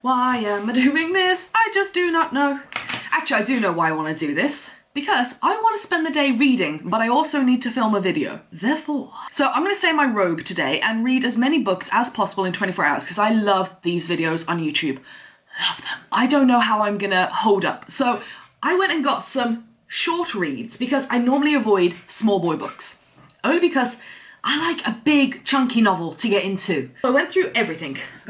Why am I doing this? I just do not know. Actually, I do know why I want to do this. Because I want to spend the day reading, but I also need to film a video. Therefore. So I'm going to stay in my robe today and read as many books as possible in 24 hours because I love these videos on YouTube. Love them. I don't know how I'm going to hold up. So I went and got some short reads because I normally avoid small boy books. Only because I like a big chunky novel to get into. So I went through everything. I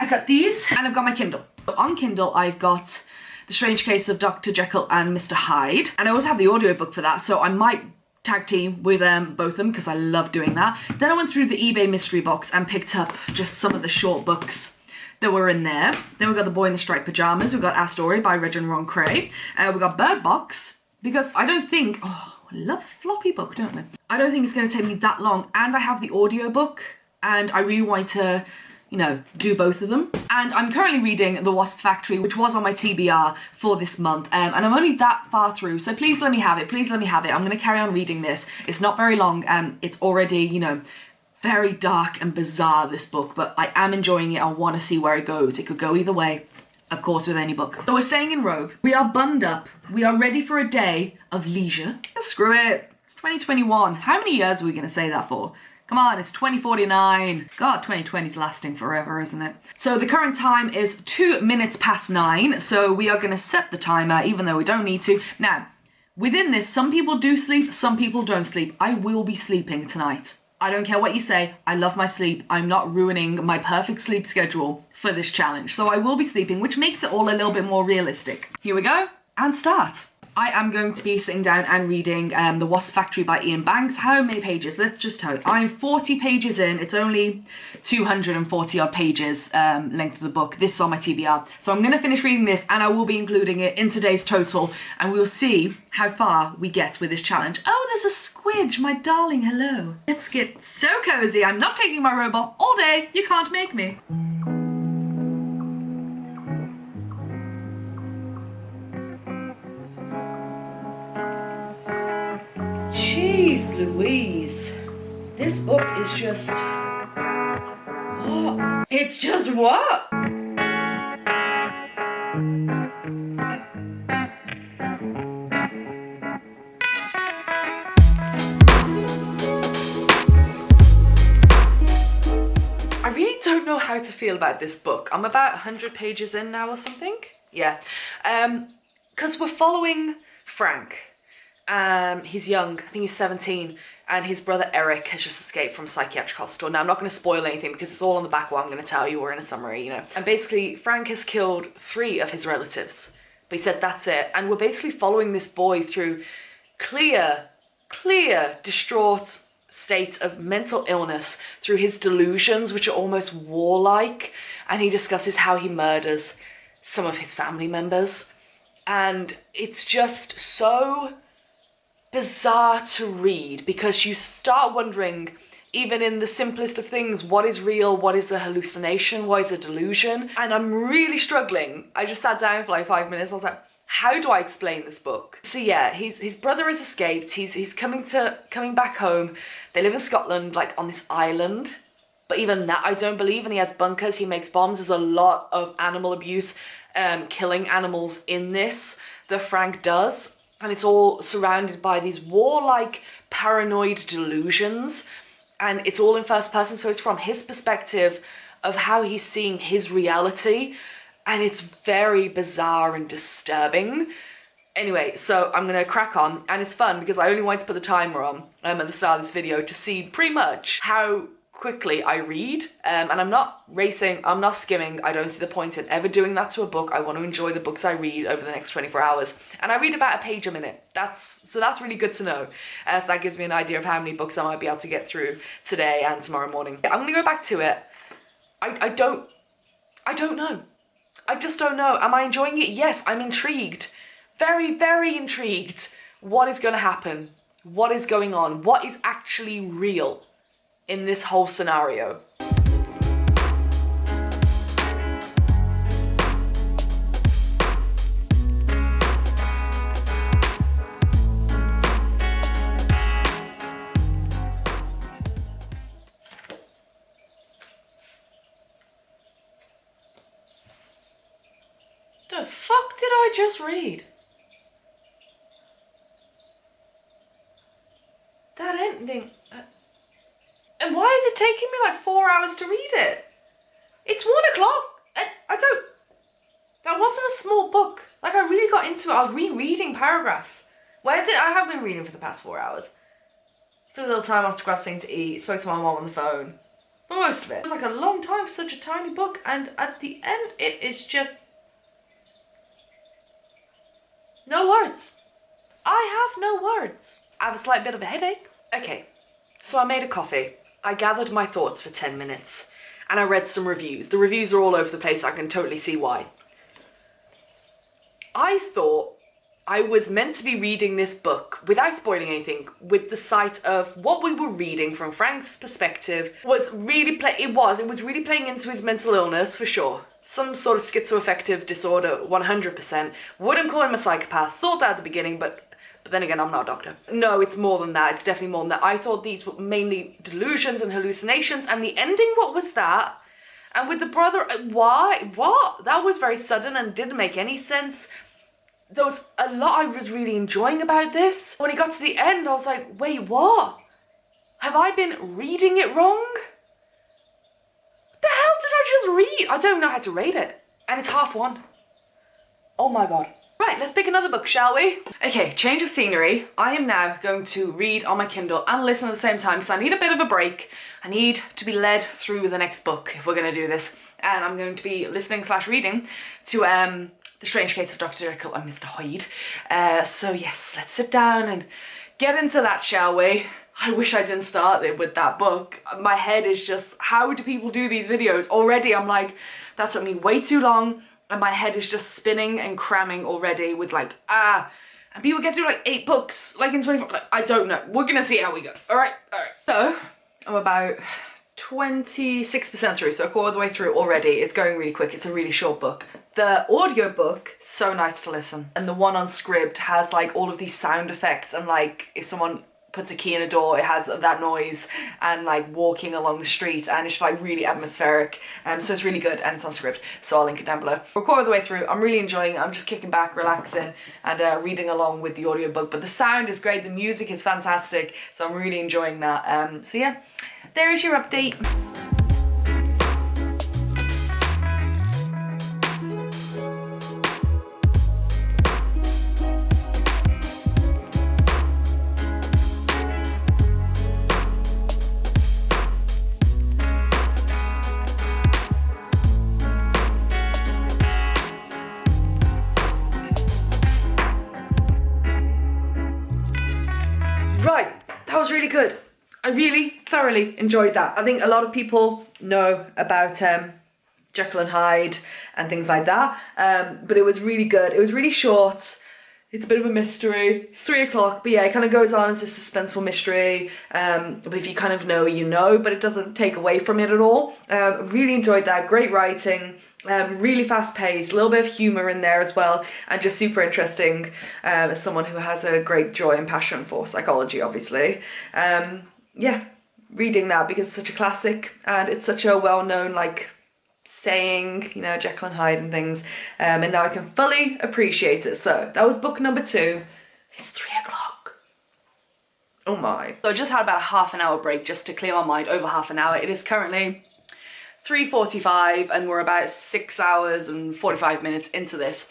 got these, and I've got my Kindle. So on Kindle I've got The Strange Case of Dr. Jekyll and Mr. Hyde. And I also have the audiobook for that, so I might tag team with both of them because I love doing that. Then I went through the eBay mystery box and picked up just some of the short books that were in there. Then we got The Boy in the Striped Pajamas, we got A Story by Reg and Ron Cray. We got Bird Box, because I don't think, I love a floppy book, don't we? I don't think it's going to take me that long, and I have the audiobook, and I really want to, you know, do both of them. And I'm currently reading The Wasp Factory, which was on my TBR for this month, and I'm only that far through, so please let me have it, please let me have it. I'm going to carry on reading this. It's not very long, and it's already, you know, very dark and bizarre, this book, but I am enjoying it. I want to see where it goes. It could go either way, of course, with any book. So we're staying in robe. We are bundled up. We are ready for a day of leisure. Screw it. It's 2021. How many years are we going to say that for? Come on, it's 2049. God, 2020 is lasting forever, isn't it? So the current time is 2 minutes past 9. So we are going to set the timer, even though we don't need to. Now, within this, some people do sleep, some people don't sleep. I will be sleeping tonight. I don't care what you say, I love my sleep. I'm not ruining my perfect sleep schedule for this challenge. So I will be sleeping, which makes it all a little bit more realistic. Here we go, and start. I am going to be sitting down and reading The Wasp Factory by Ian Banks. How many pages? Let's just hope. I'm 40 pages in. It's only 240 odd pages length of the book. This is on my TBR. So I'm going to finish reading this and I will be including it in today's total and we'll see how far we get with this challenge. Oh, there's a squidge, my darling, hello. Let's get so cozy. I'm not taking my robe off all day. You can't make me. Jeez Louise, this book is just, what? It's just what? I really don't know how to feel about this book. I'm about 100 pages in now or something. Yeah, because we're following Frank. He's young, I think he's 17, and his brother Eric has just escaped from a psychiatric hospital. Now, I'm not going to spoil anything because it's all on the back what I'm going to tell you or in a summary, you know. And basically, Frank has killed 3 of his relatives, but he said that's it. And we're basically following this boy through clear, distraught state of mental illness through his delusions, which are almost warlike. And he discusses how he murders some of his family members. And it's just so bizarre to read because you start wondering, even in the simplest of things, what is real, what is a hallucination, what is a delusion? And I'm really struggling. I just sat down for like 5 minutes. I was like, how do I explain this book? So yeah, his brother has escaped. He's coming back home. They live in Scotland, like on this island. But even that I don't believe, and he has bunkers, he makes bombs. There's a lot of animal abuse, killing animals in this that Frank does. And it's all surrounded by these warlike, paranoid delusions. And it's all in first person, so it's from his perspective of how he's seeing his reality. And it's very bizarre and disturbing. Anyway, so I'm gonna crack on, and it's fun because I only wanted to put the timer on at the start of this video to see pretty much how quickly I read, and I'm not racing, I'm not skimming. I don't see the point in ever doing that to a book. I want to enjoy the books I read over the next 24 hours, and I read about a page a minute. That's really good to know, so that gives me an idea of how many books I might be able to get through today and tomorrow morning. I'm gonna go back to it. I don't know. I just don't know. Am I enjoying it? Yes, I'm intrigued. Very intrigued. What is gonna happen? What is going on? What is actually real in this whole scenario? The fuck did I just read? That ending. And why is it taking me like 4 hours to read it? It's 1 o'clock. I don't. That wasn't a small book. Like, I really got into it. I was rereading paragraphs. I have been reading for the past 4 hours. Took a little time off to grab something to eat. Spoke to my mom on the phone. For most of it. It was like a long time for such a tiny book. And at the end, it is just... no words. I have no words. I have a slight bit of a headache. Okay, so I made a coffee. I gathered my thoughts for 10 minutes. And I read some reviews. The reviews are all over the place. I can totally see why. I thought I was meant to be reading this book, without spoiling anything, with the sight of what we were reading from Frank's perspective was really it was really playing into his mental illness, for sure. Some sort of schizoaffective disorder, 100%. Wouldn't call him a psychopath. Thought that at the beginning, but then again, I'm not a doctor. No, it's more than that. It's definitely more than that. I thought these were mainly delusions and hallucinations, and the ending, what was that? And with the brother, why? What? That was very sudden and didn't make any sense. There was a lot I was really enjoying about this. When it got to the end, I was like, wait, what? Have I been reading it wrong? What the hell did I just read? I don't know how to rate it. And it's 1:30. Oh my God. Right, let's pick another book, shall we? Okay, change of scenery. I am now going to read on my Kindle and listen at the same time because I need a bit of a break. I need to be led through the next book if we're going to do this. And I'm going to be listening / reading to The Strange Case of Dr. Jekyll and Mr. Hyde. So yes, let's sit down and get into that, shall we? I wish I didn't start it with that book. My head is just, how do people do these videos? Already I'm like, that took me way too long. And my head is just spinning and cramming already with like, and people get through like 8 books, like in 24, like, I don't know. We're gonna see how we go. All right. So, I'm about 26% through, so a quarter of the way through already. It's going really quick. It's a really short book. The audiobook, so nice to listen. And the one on Scribd has like all of these sound effects and like if someone puts a key in a door, it has that noise and like walking along the street, and it's like really atmospheric. So it's really good, and it's on Scribd, so I'll link it down below. We're a quarter of the way through. I'm really enjoying it. I'm just kicking back, relaxing, and reading along with the audiobook. But the sound is great, the music is fantastic, so I'm really enjoying that. So yeah, there is your update. Right, that was really good. I really thoroughly enjoyed that. I think a lot of people know about Jekyll and Hyde and things like that, but it was really good. It was really short. It's a bit of a mystery. It's 3 o'clock, but yeah, it kind of goes on as a suspenseful mystery. But if you kind of know, you know, but it doesn't take away from it at all. Really enjoyed that. Great writing. Really fast paced, a little bit of humour in there as well, and just super interesting as someone who has a great joy and passion for psychology, obviously. Yeah, reading that because it's such a classic and it's such a well-known like saying, you know, Jekyll and Hyde and things, and now I can fully appreciate it. So that was book number 2. It's 3 o'clock. Oh my. So I just had about a half an hour break just to clear my mind, over half an hour. It is currently 3:45 and we're about 6 hours and 45 minutes into this.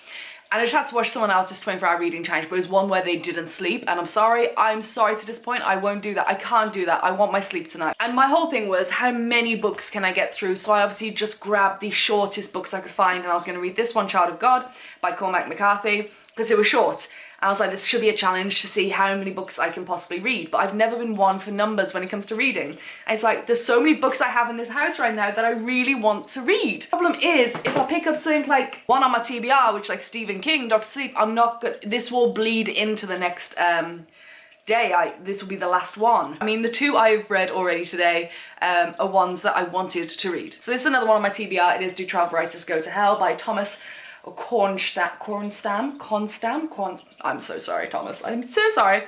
And I just had to watch someone else's 24-hour reading challenge, but it was one where they didn't sleep, and I'm sorry to disappoint. I won't do that. I can't do that. I want my sleep tonight. And my whole thing was, how many books can I get through? So I obviously just grabbed the shortest books I could find, and I was going to read this one, Child of God by Cormac McCarthy, because it was short. I was like, this should be a challenge to see how many books I can possibly read, but I've never been one for numbers when it comes to reading. And it's like, there's so many books I have in this house right now that I really want to read. The problem is, if I pick up something like one on my TBR, which like Stephen King, Dr. Sleep, I'm not good. This will bleed into the next day. This will be the last one. I mean, the 2 I've read already today are ones that I wanted to read. So this is another one on my TBR. It is Do Travel Writers Go to Hell by Thomas Kornstam. I'm so sorry, Thomas. I'm so sorry.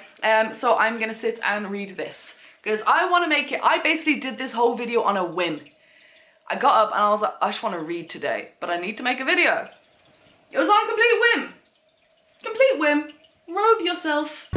So I'm gonna sit and read this because I want to make it. I basically did this whole video on a whim. I got up and I was like, I just want to read today, but I need to make a video. It was on a complete whim. Complete whim. Robe yourself.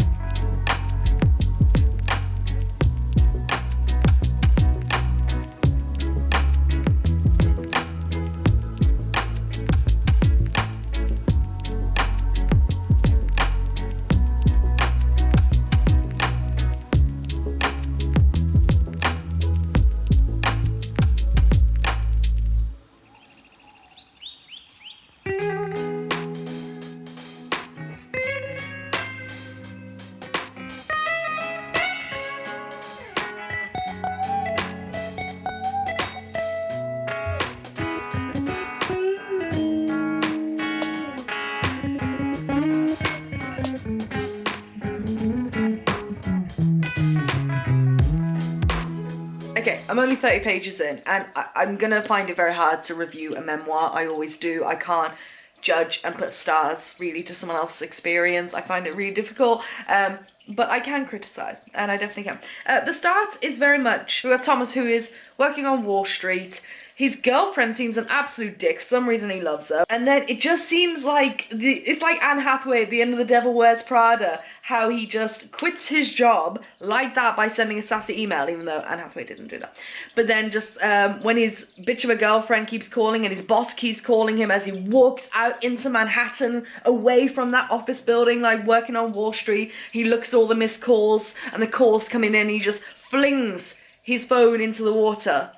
Okay, I'm only 30 pages in, and I'm gonna find it very hard to review a memoir. I always do. I can't judge and put stars really to someone else's experience. I find it really difficult, but I can criticise, and I definitely can. The start is very much, we got Thomas, who is working on Wall Street. His girlfriend seems an absolute dick. For some reason he loves her. And then it just seems like, it's like Anne Hathaway at the end of The Devil Wears Prada, how he just quits his job like that by sending a sassy email, even though Anne Hathaway didn't do that. But then just when his bitch of a girlfriend keeps calling and his boss keeps calling him as he walks out into Manhattan, away from that office building, like working on Wall Street, he looks at all the missed calls and the calls coming in, he just flings his phone into the water.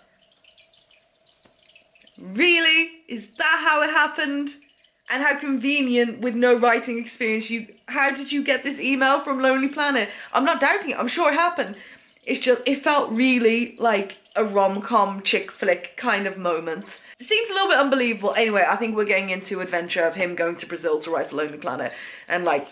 Really? Is that how it happened? And how convenient, with no writing experience, how did you get this email from Lonely Planet? I'm not doubting it, I'm sure it happened. It's just, it felt really like a rom-com chick flick kind of moment. It seems a little bit unbelievable. Anyway, I think we're getting into adventure of him going to Brazil to write for Lonely Planet. And like,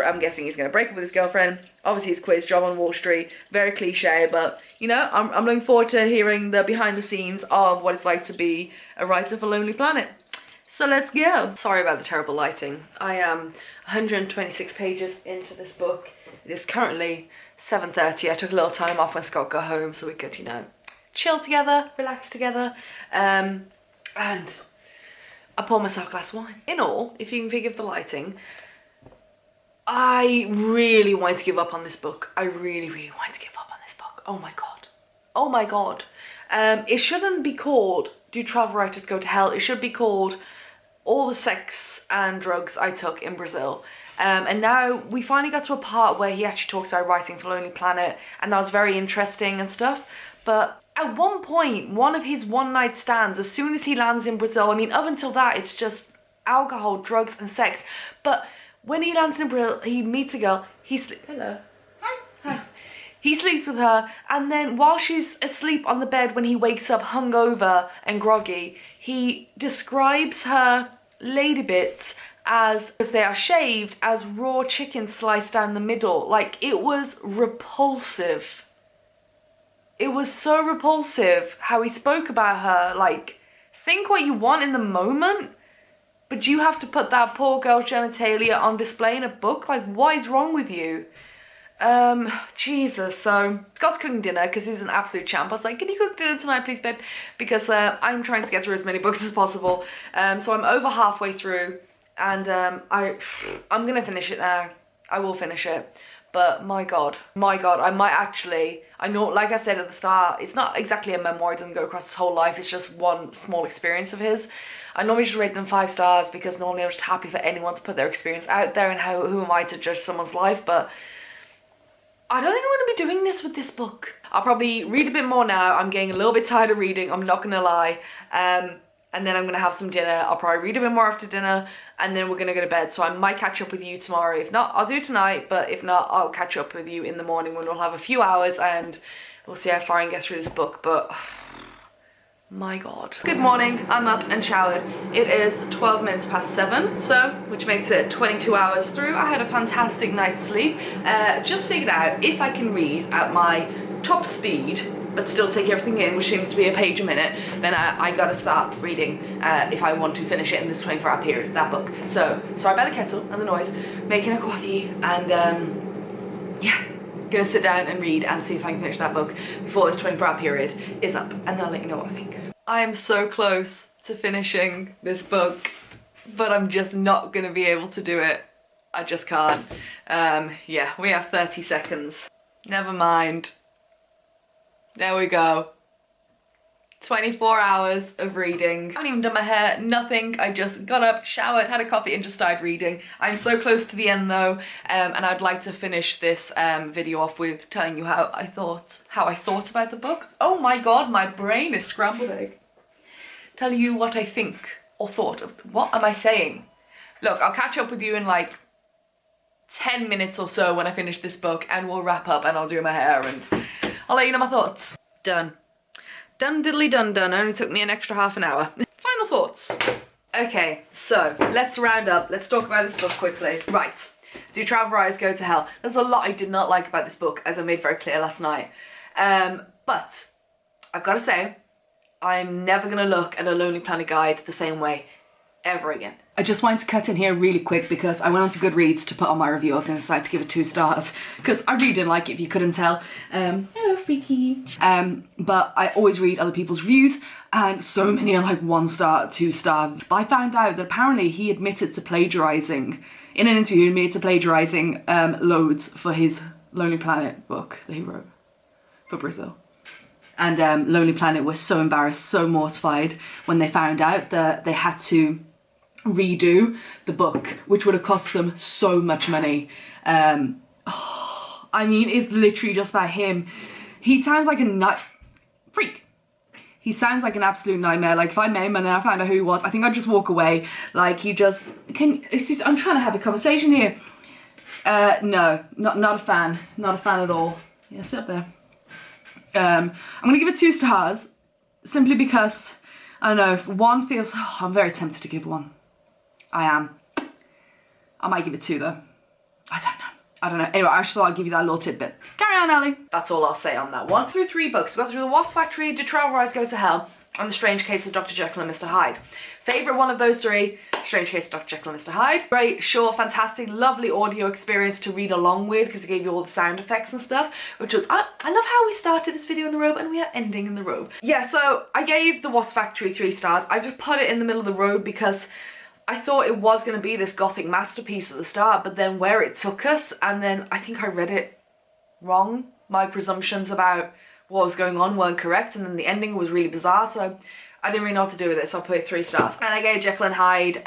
I'm guessing he's gonna break up with his girlfriend. Obviously he's quit his job on Wall Street. Very cliche, but you know, I'm looking forward to hearing the behind the scenes of what it's like to be a writer for Lonely Planet. So let's go. Sorry about the terrible lighting. I am 126 pages into this book. It is currently 7:30. I took a little time off when Scott got home so we could, you know, chill together, relax together. And I poured myself a glass of wine. In all, if you can forgive the lighting, I really wanted to give up on this book. I really, really wanted to give up on this book. Oh my God. Oh my God. It shouldn't be called Do Travel Writers Go to Hell? It should be called All the Sex and Drugs I Took in Brazil. And now we finally got to a part where he actually talks about writing for Lonely Planet, and that was very interesting and stuff. But at one point, one of his one-night stands, as soon as he lands in Brazil, I mean, up until that, it's just alcohol, drugs, and sex. But when he lands in Brazil, he meets a girl, hello. Hi. He sleeps with her, and then while she's asleep on the bed, when he wakes up hungover and groggy, he describes her lady bits as they are shaved, as raw chicken sliced down the middle. Like, it was repulsive. It was so repulsive how he spoke about her. Like, think what you want in the moment, but you have to put that poor girl's genitalia on display in a book? Like, what is wrong with you? Jesus. So Scott's cooking dinner because he's an absolute champ. I was like, can you cook dinner tonight, please, babe? Because I'm trying to get through as many books as possible. So I'm over halfway through, and I'm gonna finish it now. I will finish it. But my God, I might actually, I know, like I said at the start, it's not exactly a memoir, it doesn't go across his whole life, it's just one small experience of his. I normally just rate them 5 stars because normally I'm just happy for anyone to put their experience out there, and who am I to judge someone's life, but I don't think I'm going to be doing this with this book. I'll probably read a bit more now. I'm getting a little bit tired of reading, I'm not going to lie. And then I'm going to have some dinner. I'll probably read a bit more after dinner, and then we're going to go to bed. So I might catch up with you tomorrow. If not, I'll do it tonight, but if not, I'll catch up with you in the morning when we'll have a few hours and we'll see how far I can get through this book. But my God. Good morning, I'm up and showered. It is 12 minutes past 7, so, which makes it 22 hours through. I had a fantastic night's sleep. Just figured out if I can read at my top speed, but still take everything in, which seems to be a page a minute, then I gotta start reading if I want to finish it in this 24-hour period, that book. So, sorry about the kettle and the noise, making a coffee, and yeah, gonna sit down and read and see if I can finish that book before this 24-hour period is up, and then I'll let you know what I think. I am so close to finishing this book. but I'm just not gonna be able to do it. I just can't. Yeah, we have 30 seconds. Never mind. There we go. 24 hours of reading. I haven't even done my hair, nothing. I just got up, showered, had a coffee and just started reading. I'm so close to the end though, and I'd like to finish this video off with telling you how I thought about the book. Oh my god, my brain is scrambled egg. Tell you what I think or thought of. What am I saying? Look, I'll catch up with you in like 10 minutes or so when I finish this book, and we'll wrap up and I'll do my hair and I'll let you know my thoughts. Done. Done diddly done done. Only took me an extra half an hour. Final thoughts. Okay, so let's round up. Let's talk about this book quickly. Right. Do Travel Eyes Go to Hell? There's a lot I did not like about this book, as I made very clear last night. But I've got to say, I'm never going to look at a Lonely Planet guide the same way ever again. I just wanted to cut in here really quick because I went on to Goodreads to put on my review. I was going to decide to give it 2 stars because I really didn't like it, if you couldn't tell. Hello, freaky. But I always read other people's reviews and so many are like 1 star, 2 star. But I found out that apparently he admitted to plagiarising, in an interview he admitted to plagiarising loads for his Lonely Planet book that he wrote for Brazil. And Lonely Planet was so embarrassed, so mortified when they found out that they had to redo the book, which would have cost them so much money. I mean, it's literally just about him. He sounds like a freak. He sounds like an absolute nightmare. Like if I met him and then I found out who he was, I think I'd just walk away. Like he just, I'm trying to have a conversation here. No, not a fan. Not a fan at all. Yeah, sit up there. I'm gonna give it 2 stars simply because, I don't know, if 1 feels, I'm very tempted to give 1. I am. I might give it 2 though. I don't know. Anyway, I just thought I'd give you that little tidbit. Carry on, Ellie. That's all I'll say on that one. Through 3 books. We got through The Wasp Factory, Did Travel Eyes Go to Hell, and The Strange Case of Dr. Jekyll and Mr. Hyde. Favourite one of those 3, Strange Case of Dr. Jekyll and Mr. Hyde. Great, short, fantastic, lovely audio experience to read along with because it gave you all the sound effects and stuff, which was, I love how we started this video in the robe and we are ending in the robe. Yeah, so I gave The Wasp Factory 3 stars. I just put it in the middle of the road because I thought it was going to be this gothic masterpiece at the start, but then where it took us, and then I think I read it wrong. My presumptions about what was going on weren't correct, and then the ending was really bizarre, so I didn't really know what to do with it, so I put it 3 stars. And I gave Jekyll and Hyde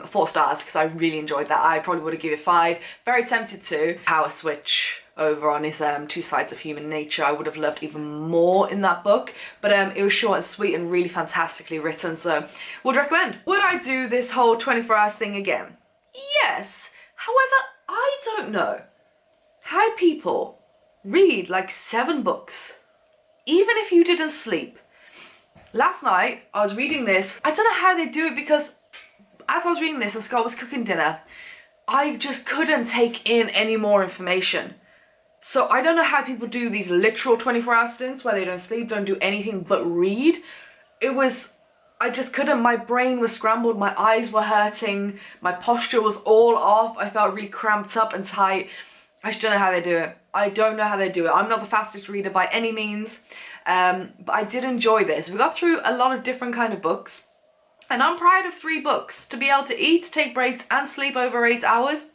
4 stars because I really enjoyed that. I probably would have given it 5. Very tempted to power switch over on his 2 sides of human nature. I would have loved even more in that book, but it was short and sweet and really fantastically written, so would recommend. Would I do this whole 24 hours thing again? Yes. However, I don't know how people read like 7 books, even if you didn't sleep. Last night, I was reading this. I don't know how they do it because as I was reading this and Scott was cooking dinner, I just couldn't take in any more information. So I don't know how people do these literal 24-hour stints where they don't sleep, don't do anything but read. I just couldn't. My brain was scrambled, my eyes were hurting, my posture was all off. I felt really cramped up and tight. I just don't know how they do it. I don't know how they do it. I'm not the fastest reader by any means, but I did enjoy this. We got through a lot of different kind of books, and I'm proud of 3 books. To be able to eat, take breaks, and sleep over 8 hours,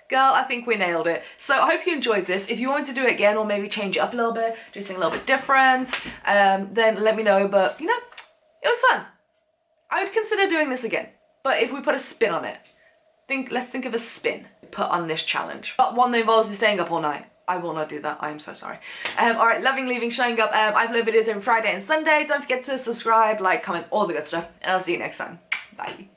girl, I think we nailed it. So I hope you enjoyed this. If you want to do it again or maybe change it up a little bit, do something a little bit different, then let me know. But, you know, it was fun. I would consider doing this again, but if we put a spin on it, let's think of a spin put on this challenge. But one that involves me staying up all night. I will not do that. I am so sorry. Alright, loving, leaving, showing up. I upload videos every Friday and Sunday. Don't forget to subscribe, like, comment, all the good stuff. And I'll see you next time. Bye.